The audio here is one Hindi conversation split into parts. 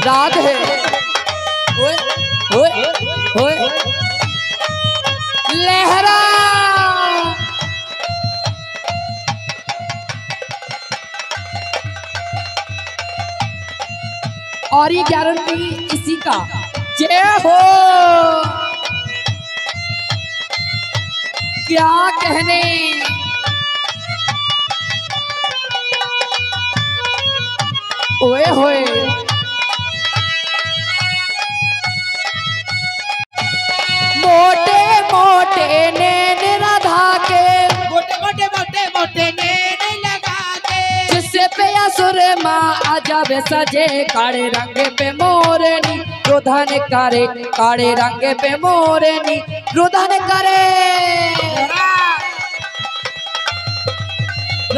राधे ओए ओए ओए लहरा और ये गारंटी इसी का जय हो। क्या कहने ओए होए मोटे मोटे नैन राधा के मोटे मोटे मोटे मोटे नैन लगा के जिससे पे असुर माँ अजब सजे काले रंग पे मोरनी रुदन करे काले रंग पे मोरनी रुदन करे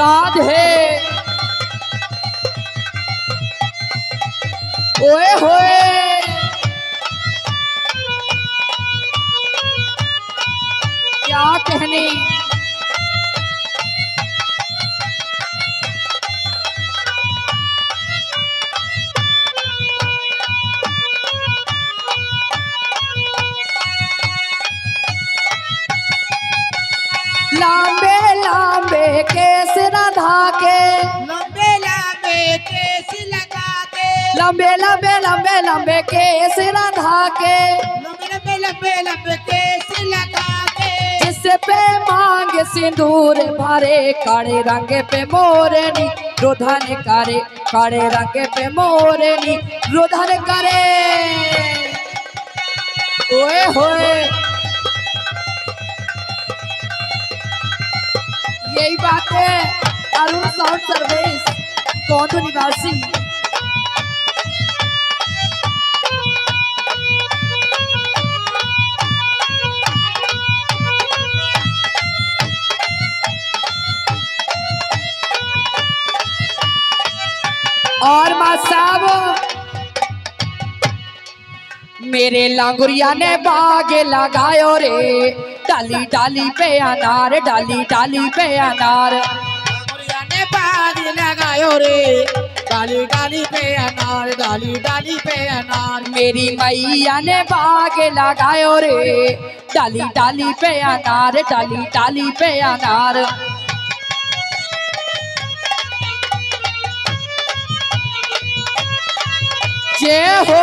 राधे ओए होए क्या कहने लांबे लांबे केस राधा के लंबे लंबे केस लगा के लंबे लंबे लंबे लंबे केस राधा के लंबे लंबे लंबे लंबे केस लगा के जिससे पे मांग सिंदूर भरे काले रंग पे मोरनी रुदन करे काले रंग पे मोरनी रुदन करे ओए होए यही बात है अरुण साउंड सर्विस कौंधू निवासी और माँ साहब मेरे लांगुरिया ने बाग लगायो रे डाली डाली पे अनार डाली डाली पे अनार लांगुरिया ने बाग लगायो रे डाली डाली पे अनार डाली डाली पे अनार मेरी मैया ने बाग लगायो रे डाली डाली पे अनार डाली डाली पे अनार जय हो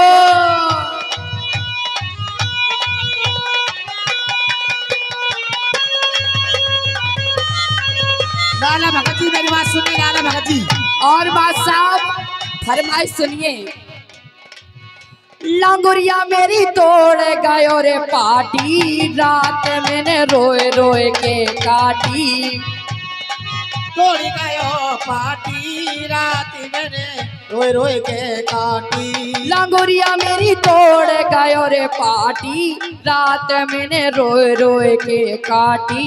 लाला भगत जी मेरी बात सुनिए लाला भगत जी और बात साहब फरमाइश सुनिए लांगुरिया मेरी तोड़ गयो रे पाटी रात मैंने रोए रोए के काटी तोड़ी गयो पाटी रात मैंने रोए रोए के काटी लांगुरिया मेरी तोड़ गयो रे पाटी रात मैंने रोए रोए के काटी